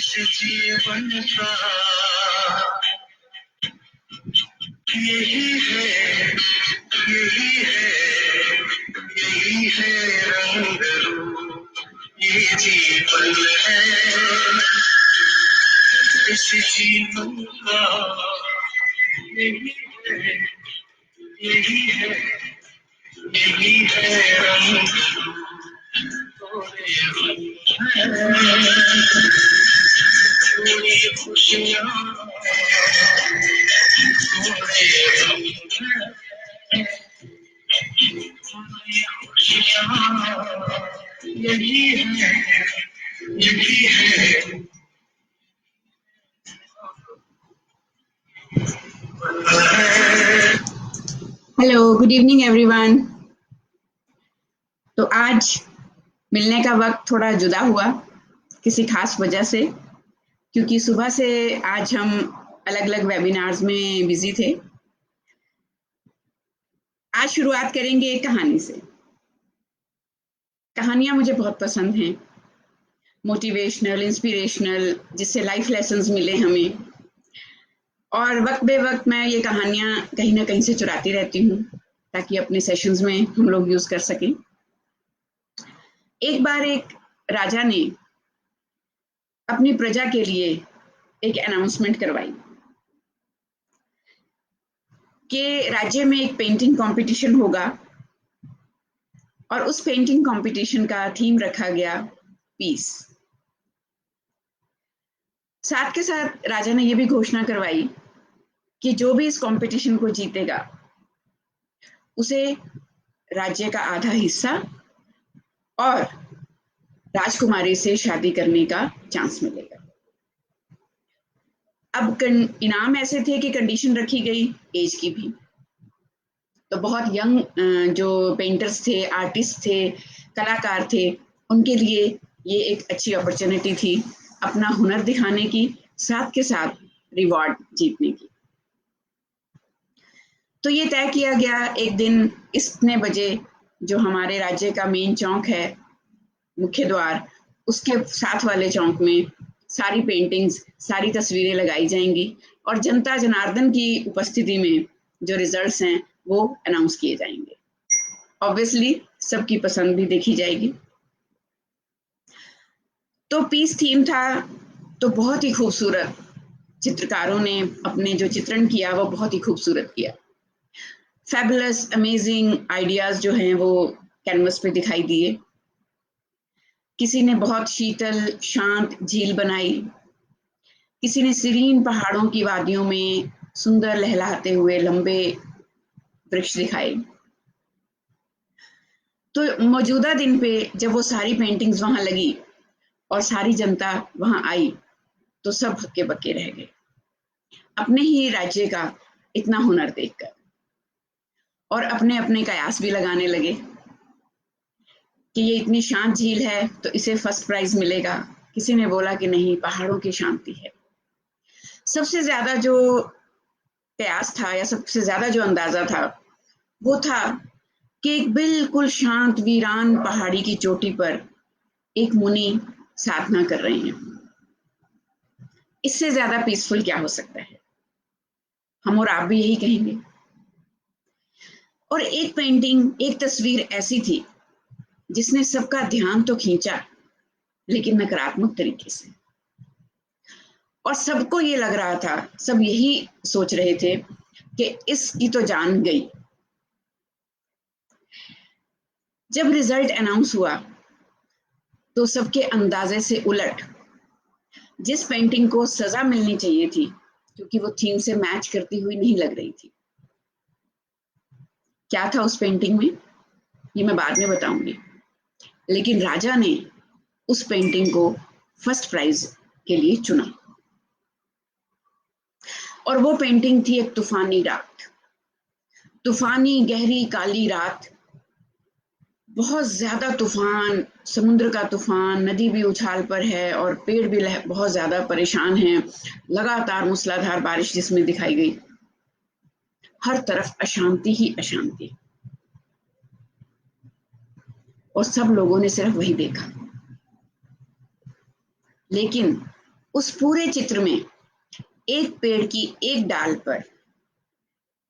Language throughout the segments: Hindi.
इस जीवन का यही है, यही है, यही है रंग रूप, ये जीवन है इस जीवन का यही है, यही है, यही है रंग थोड़ी खुशियाँ, थोड़ी खुशियाँ, यही है, यही है। Hello, good evening everyone. तो आज मिलने का वक्त थोड़ा जुदा हुआ किसी खास वजह से, क्योंकि सुबह से आज हम अलग अलग वेबिनार्स में बिजी थे। आज शुरुआत करेंगे एक कहानी से। कहानियां मुझे बहुत पसंद हैं, मोटिवेशनल, इंस्पिरेशनल, जिससे लाइफ लेसन्स मिले हमें। और वक्त बे वक्त मैं ये कहानियां कहीं ना कहीं से चुराती रहती हूँ ताकि अपने सेशंस में हम लोग यूज कर सकें। एक बार एक राजा ने अपनी प्रजा के लिए एक अनाउंसमेंट करवाई कि राज्य में एक पेंटिंग कंपटीशन होगा और उस पेंटिंग कंपटीशन का थीम रखा गया पीस। साथ के साथ राजा ने यह भी घोषणा करवाई कि जो भी इस कंपटीशन को जीतेगा उसे राज्य का आधा हिस्सा और राजकुमारी से शादी करने का चांस मिलेगा। अब इनाम ऐसे थे कि कंडीशन रखी गई एज की भी। तो बहुत यंग जो पेंटर्स थे, आर्टिस्ट थे, कलाकार थे, उनके लिए ये एक अच्छी अपॉर्चुनिटी थी अपना हुनर दिखाने की, साथ के साथ रिवॉर्ड जीतने की। तो ये तय किया गया एक दिन इतने बजे जो हमारे राज्य का मेन चौक है, मुख्य द्वार, उसके साथ वाले चौक में सारी पेंटिंग्स, सारी तस्वीरें लगाई जाएंगी और जनता जनार्दन की उपस्थिति में जो रिजल्ट्स हैं वो अनाउंस किए जाएंगे। ऑब्वियसली सबकी पसंद भी देखी जाएगी। तो पीस थीम था, तो बहुत ही खूबसूरत चित्रकारों ने अपने जो चित्रण किया वो बहुत ही खूबसूरत किया। फैबुलस, अमेजिंग आइडियाज जो हैं वो कैनवस पे दिखाई दिए। किसी ने बहुत शीतल शांत झील बनाई, किसी ने सीरीन पहाड़ों की वादियों में सुंदर लहलहाते हुए लंबे वृक्ष दिखाए। तो मौजूदा दिन पे जब वो सारी पेंटिंग्स वहां लगी और सारी जनता वहां आई तो सब हक्के बक्के रह गए अपने ही राज्य का इतना हुनर देखकर, और अपने अपने कयास भी लगाने लगे कि ये इतनी शांत झील है तो इसे फर्स्ट प्राइज मिलेगा। किसी ने बोला कि नहीं, पहाड़ों की शांति है। सबसे ज्यादा जो कयास था या सबसे ज्यादा जो अंदाजा था वो था कि एक बिल्कुल शांत वीरान पहाड़ी की चोटी पर एक मुनि साधना कर रहे हैं। इससे ज्यादा पीसफुल क्या हो सकता है? हम और आप भी यही कहेंगे। और एक पेंटिंग, एक तस्वीर ऐसी थी जिसने सबका ध्यान तो खींचा, लेकिन नकारात्मक तरीके से। और सबको ये लग रहा था, सब यही सोच रहे थे कि इसकी तो जान गई। जब रिजल्ट अनाउंस हुआ तो सबके अंदाजे से उलट जिस पेंटिंग को सजा मिलनी चाहिए थी, क्योंकि वो थीम से मैच करती हुई नहीं लग रही थी। क्या था उस पेंटिंग में ये मैं बाद में बताऊंगी, लेकिन राजा ने उस पेंटिंग को फर्स्ट प्राइज के लिए चुना। और वो पेंटिंग थी एक तूफानी रात, तूफानी गहरी काली रात, बहुत ज्यादा तूफान, समुद्र का तूफान, नदी भी उछाल पर है और पेड़ भी बहुत ज्यादा परेशान हैं। लगातार मूसलाधार बारिश जिसमें दिखाई गई, हर तरफ अशांति ही अशांति, और सब लोगों ने सिर्फ वही देखा। लेकिन उस पूरे चित्र में एक पेड़ की एक डाल पर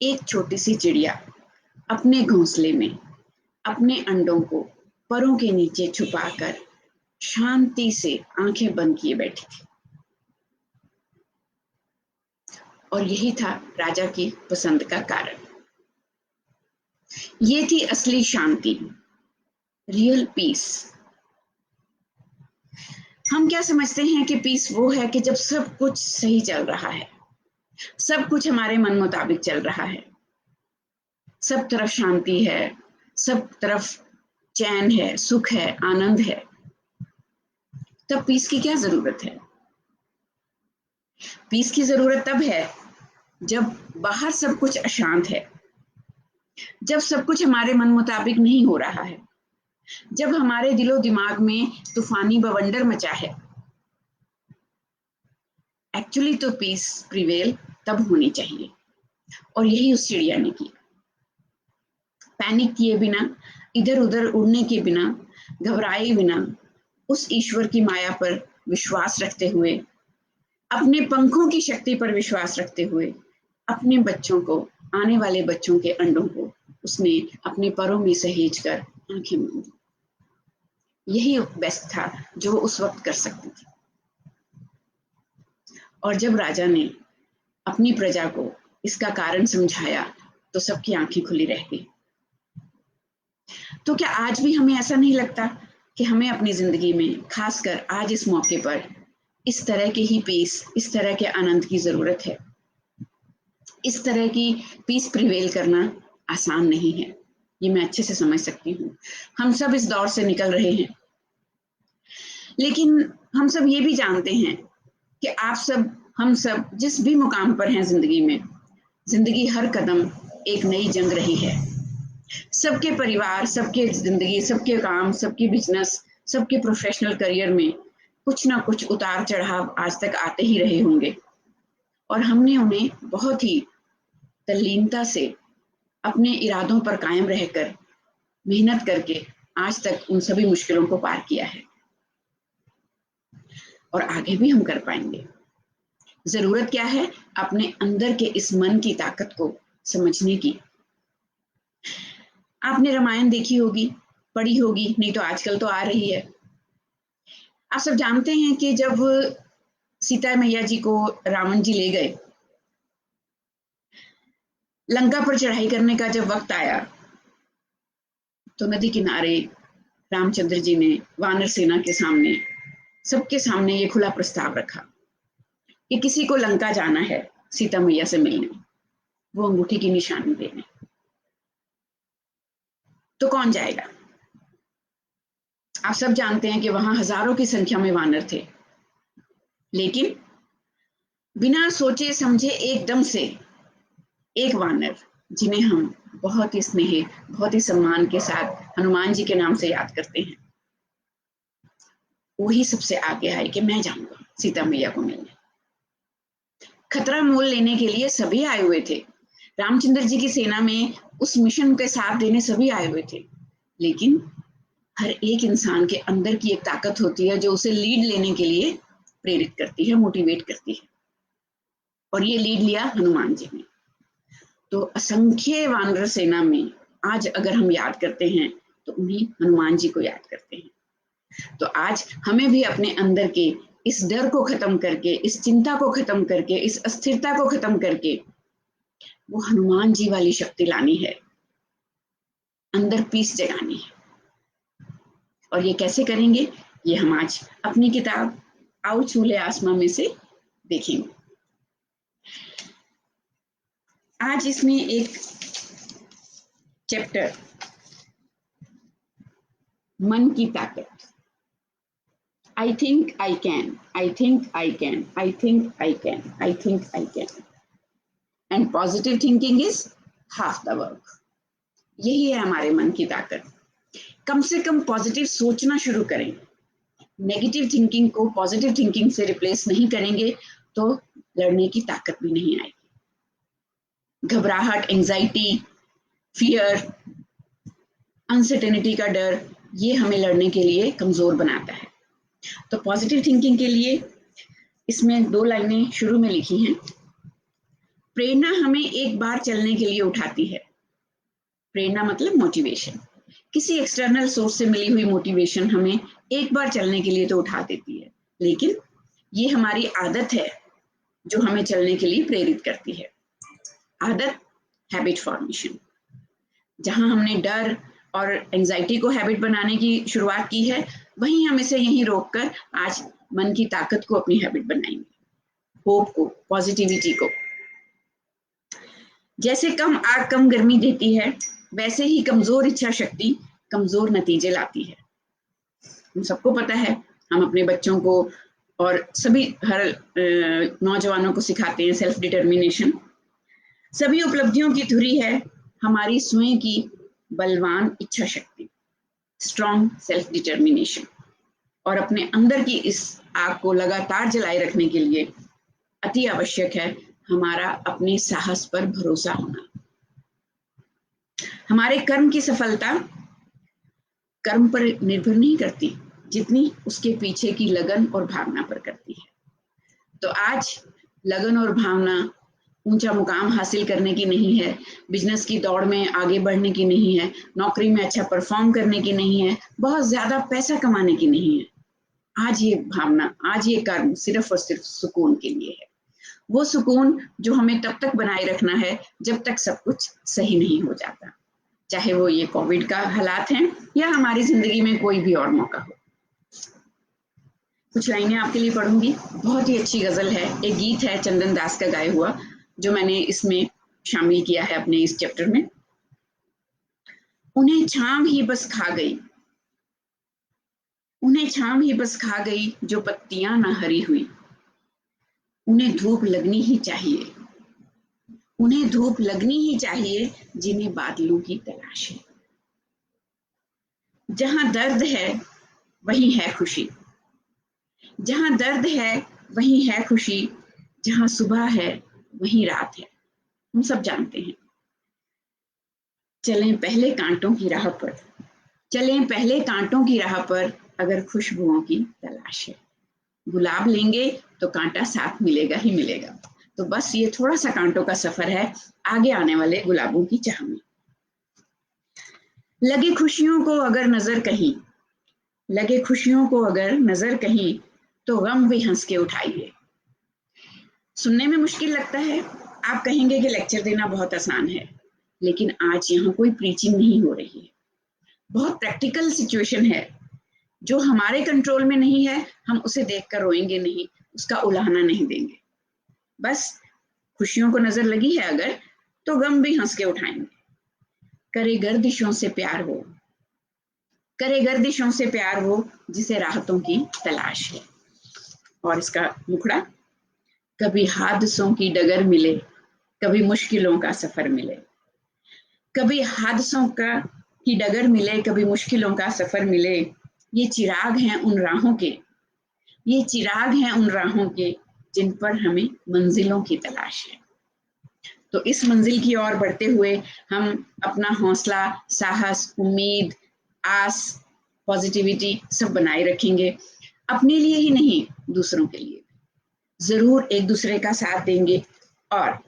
एक छोटी सी चिड़िया अपने घोंसले में अपने अंडों को परों के नीचे छुपाकर शांति से आंखें बंद किए बैठी थी। और यही था राजा की पसंद का कारण। ये थी असली शांति, रियल पीस। हम क्या समझते हैं कि पीस वो है कि जब सब कुछ सही चल रहा है, सब कुछ हमारे मन मुताबिक चल रहा है, सब तरफ शांति है, सब तरफ चैन है, सुख है, आनंद है, तब पीस की क्या जरूरत है? पीस की जरूरत तब है जब बाहर सब कुछ अशांत है, जब सब कुछ हमारे मन मुताबिक नहीं हो रहा है, जब हमारे दिलो दिमाग में तूफानी बवंडर मचा है। एक्चुअली तो पीस प्रिवेल तब होनी चाहिए, और यही उस चिड़िया ने की। पैनिक किए बिना, इधर उधर उड़ने के बिना, घबराए बिना, उस ईश्वर की माया पर विश्वास रखते हुए, अपने पंखों की शक्ति पर विश्वास रखते हुए, अपने बच्चों को, आने वाले बच्चों के अंडों को उसने अपने परों में सहेज कर आंखें मूंदी। यही बेस्ट था जो उस वक्त कर सकती थी। और जब राजा ने अपनी प्रजा को इसका कारण समझाया तो सबकी आंखें खुली रह गई। तो क्या आज भी हमें ऐसा नहीं लगता कि हमें अपनी जिंदगी में, खासकर आज इस मौके पर, इस तरह के ही पीस, इस तरह के आनंद की जरूरत है? इस तरह की पीस प्रिवेल करना आसान नहीं है, ये मैं अच्छे से समझ सकती हूँ। हम सब इस दौर से निकल रहे हैं, लेकिन हम सब ये भी जानते हैं कि आप सब, हम सब जिस भी मुकाम पर हैं जिंदगी में, जिंदगी हर कदम एक नई जंग रही है। सबके परिवार, सबके जिंदगी, सबके काम, सबके बिजनेस, सबके प्रोफेशनल करियर में कुछ ना कुछ उतार चढ़ाव आज तक आते ही रहे होंगे, और हमने उन्हें बहुत ही तल्लीनता से अपने इरादों पर कायम रहकर मेहनत करके आज तक उन सभी मुश्किलों को पार किया है, और आगे भी हम कर पाएंगे। जरूरत क्या है? अपने अंदर के इस मन की ताकत को समझने की। आपने रामायण देखी होगी, पढ़ी होगी, नहीं तो आजकल तो आ रही है। आप सब जानते हैं कि जब सीता मैया जी को रावण जी ले गए, लंका पर चढ़ाई करने का जब वक्त आया, तो नदी किनारे रामचंद्र जी ने वानर सेना के सामने, सबके सामने ये खुला प्रस्ताव रखा कि किसी को लंका जाना है सीता मैया से मिलने, वो अंगूठी की निशानी देने, तो कौन जाएगा? आप सब जानते हैं कि वहां हजारों की संख्या में वानर थे, लेकिन बिना सोचे समझे एकदम से एक वानर, जिन्हें हम बहुत ही स्नेह, बहुत ही सम्मान के साथ हनुमान जी के नाम से याद करते हैं, वही सबसे आगे आए कि मैं जाऊंगा सीता मैया को मिलने। खतरा मोल लेने के लिए सभी आए हुए थे, रामचंद्र जी की सेना में उस मिशन के साथ देने सभी आए हुए थे, लेकिन हर एक इंसान के अंदर की एक ताकत होती है जो उसे लीड लेने के लिए प्रेरित करती है, मोटिवेट करती है, और ये लीड लिया हनुमान जी ने। तो असंख्य वानर सेना में आज अगर हम याद करते हैं तो उन्हीं हनुमान जी को याद करते हैं। तो आज हमें भी अपने अंदर के इस डर को खत्म करके, इस चिंता को खत्म करके, इस अस्थिरता को खत्म करके वो हनुमान जी वाली शक्ति लानी है, अंदर पीस जगानी है। और ये कैसे करेंगे, ये हम आज अपनी किताब आओ छूले आसमां में से देखेंगे। आज इसमें एक चैप्टर, मन की ताकत, I think I can, I think I can, I think I can, I think I can, and positive thinking is half the work। यही है हमारे मन की ताकत। कम से कम पॉजिटिव सोचना शुरू करें। नेगेटिव थिंकिंग को पॉजिटिव थिंकिंग से रिप्लेस नहीं करेंगे तो लड़ने की ताकत भी नहीं आएगी। घबराहट, एंजाइटी, फियर, अनसर्टेनिटी का डर, ये हमें लड़ने के लिए कमजोर बनाता है। तो पॉजिटिव थिंकिंग के लिए इसमें 2 लाइनें शुरू में लिखी हैं। प्रेरणा हमें एक बार चलने के लिए उठाती है। प्रेरणा मतलब मोटिवेशन। किसी एक्सटर्नल सोर्स से मिली हुई मोटिवेशन हमें एक बार चलने के लिए तो उठा देती है, लेकिन ये हमारी आदत है जो हमें चलने के लिए प्रेरित करती है। आदत, हैबिट फॉर्मेशन। जहां हमने डर और एंजाइटी को हैबिट बनाने की शुरुआत की है, वहीं हम इसे यहीं रोककर आज मन की ताकत को अपनी हैबिट बनाएंगे, होप को, पॉजिटिविटी को। जैसे कम आग कम गर्मी देती है, वैसे ही कमजोर इच्छा शक्ति कमजोर नतीजे लाती है। हम सबको पता है, हम अपने बच्चों को और सभी हर नौजवानों को सिखाते हैं सेल्फ डिटर्मिनेशन। सभी उपलब्धियों की धुरी है हमारी स्वयं की बलवान इच्छा शक्ति, स्ट्रॉन्ग सेल्फ डिटर्मिनेशन। और अपने अंदर की इस आग को लगातार जलाए रखने के लिए अति आवश्यक है हमारा अपने साहस पर भरोसा होना। हमारे कर्म की सफलता कर्म पर निर्भर नहीं करती, जितनी उसके पीछे की लगन और भावना पर करती है। तो आज लगन और भावना ऊंचा मुकाम हासिल करने की नहीं है, बिजनेस की दौड़ में आगे बढ़ने की नहीं है, नौकरी में अच्छा परफॉर्म करने की नहीं है, बहुत ज्यादा पैसा कमाने की नहीं है। आज ये भावना, आज ये कर्म सिर्फ और सिर्फ सुकून के लिए है। वो सुकून जो हमें तब तक बनाए रखना है जब तक सब कुछ सही नहीं हो जाता, चाहे वो ये कोविड का हालात हैं या हमारी जिंदगी में कोई भी और मौका हो। कुछ लाइनें आपके लिए पढ़ूंगी। बहुत ही अच्छी गजल है, एक गीत है चंदन दास का गाया हुआ, जो मैंने इसमें शामिल किया है अपने इस चैप्टर में। उन्हें छांव ही बस खा गई, उन्हें छांव ही बस खा गई जो पत्तियां ना हरी हुई। उन्हें धूप लगनी ही चाहिए, उन्हें धूप लगनी ही चाहिए जिन्हें बादलों की तलाश है। जहां दर्द है वहीं है खुशी, जहां दर्द है वहीं है खुशी, जहां सुबह है वहीं रात है। हम सब जानते हैं। चलें पहले कांटों की राह पर, चलें पहले कांटों की राह पर, अगर खुशबुओं की तलाश है। गुलाब लेंगे तो कांटा साथ मिलेगा ही मिलेगा। तो बस ये थोड़ा सा कांटों का सफर है आगे आने वाले गुलाबों की चाह में। लगे खुशियों को अगर नजर कहीं, लगे खुशियों को अगर नजर कहीं, तो गम भी हंस के उठाइए। सुनने में मुश्किल लगता है, आप कहेंगे कि लेक्चर देना बहुत आसान है, लेकिन आज यहाँ कोई प्रीचिंग नहीं हो रही है। बहुत प्रैक्टिकल सिचुएशन है, जो हमारे कंट्रोल में नहीं है, हम उसे देखकर रोएंगे नहीं, उसका उलाहना नहीं देंगे। बस खुशियों को नजर लगी है अगर, तो गम भी हंस के उठाएंगे। करे गर्दिशों से प्यार वो, करे गर्दिशों से प्यार वो, जिसे राहतों की तलाश है। और इसका मुखड़ा, कभी हादसों की डगर मिले, कभी मुश्किलों का सफर मिले। कभी हादसों का की डगर मिले, कभी मुश्किलों का सफर मिले। ये चिराग हैं उन राहों के, ये चिराग हैं उन राहों के, जिन पर हमें मंजिलों की तलाश है। तो इस मंजिल की ओर बढ़ते हुए हम अपना हौसला, साहस, उम्मीद, आस, पॉजिटिविटी सब बनाए रखेंगे। अपने लिए ही नहीं, दूसरों के लिए जरूर एक दूसरे का साथ देंगे। और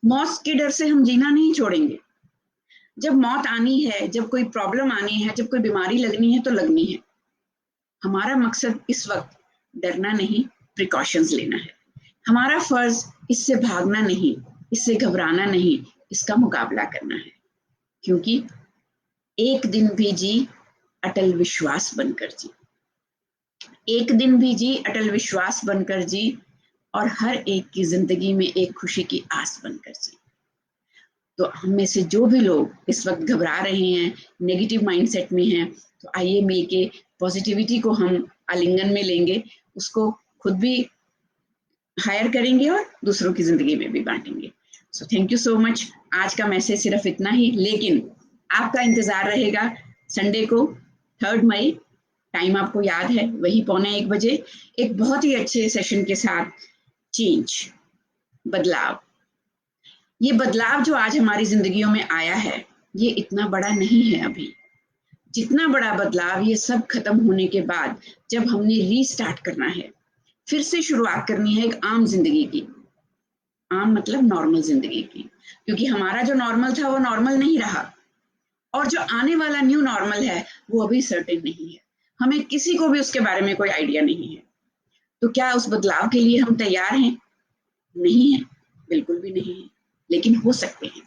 मौत के डर से हम जीना नहीं छोड़ेंगे। जब मौत आनी है, जब कोई प्रॉब्लम आनी है, जब कोई बीमारी लगनी है तो लगनी है। हमारा मकसद इस वक्त डरना नहीं, प्रिकॉशंस लेना है। हमारा फर्ज इससे भागना नहीं, इससे घबराना नहीं, इसका मुकाबला करना है। क्योंकि एक दिन भी जी अटल विश्वास बनकर जी, एक दिन भी जी अटल विश्वास बनकर जी, और हर एक की जिंदगी में एक खुशी की आस बनकर जी। तो हम में से जो भी लोग इस वक्त घबरा रहे हैं, नेगेटिव माइंडसेट में हैं, तो आइए मिलके पॉजिटिविटी को हम आलिंगन में लेंगे, उसको खुद भी हायर करेंगे और दूसरों की जिंदगी में भी बांटेंगे। So thank you so much. आज का मैसेज सिर्फ इतना ही, लेकिन आपका इंतजार रहेगा संडे को 3 मई, टाइम आपको याद है, वही 12:45 बजे, एक बहुत ही अच्छे सेशन के साथ। चेंज, बदलाव। ये बदलाव जो आज हमारी जिंदगियों में आया है, ये इतना बड़ा नहीं है अभी। जितना बड़ा बदलाव ये सब खत्म होने के बाद, जब हमने रीस्टार्ट करना है, फिर से शुरुआत करनी है एक आम जिंदगी की। आम मतलब नॉर्मल जिंदगी की, क्योंकि हमारा जो नॉर्मल था वो नॉर्मल नहीं रहा, और जो आने वाला न्यू नॉर्मल है वो अभी सर्टेन नहीं है। हमें किसी को भी उसके बारे में कोई आइडिया नहीं है। तो क्या उस बदलाव के लिए हम तैयार हैं? नहीं है, बिल्कुल भी नहीं है, लेकिन हो सकते हैं।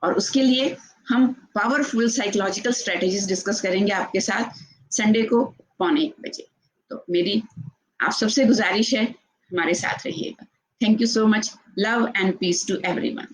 और उसके लिए हम पावरफुल साइकोलॉजिकल स्ट्रेटेजीज डिस्कस करेंगे आपके साथ संडे को 1:15 बजे। तो मेरी आप सबसे गुजारिश है, हमारे साथ रहिएगा। Thank you so much. Love and peace to everyone.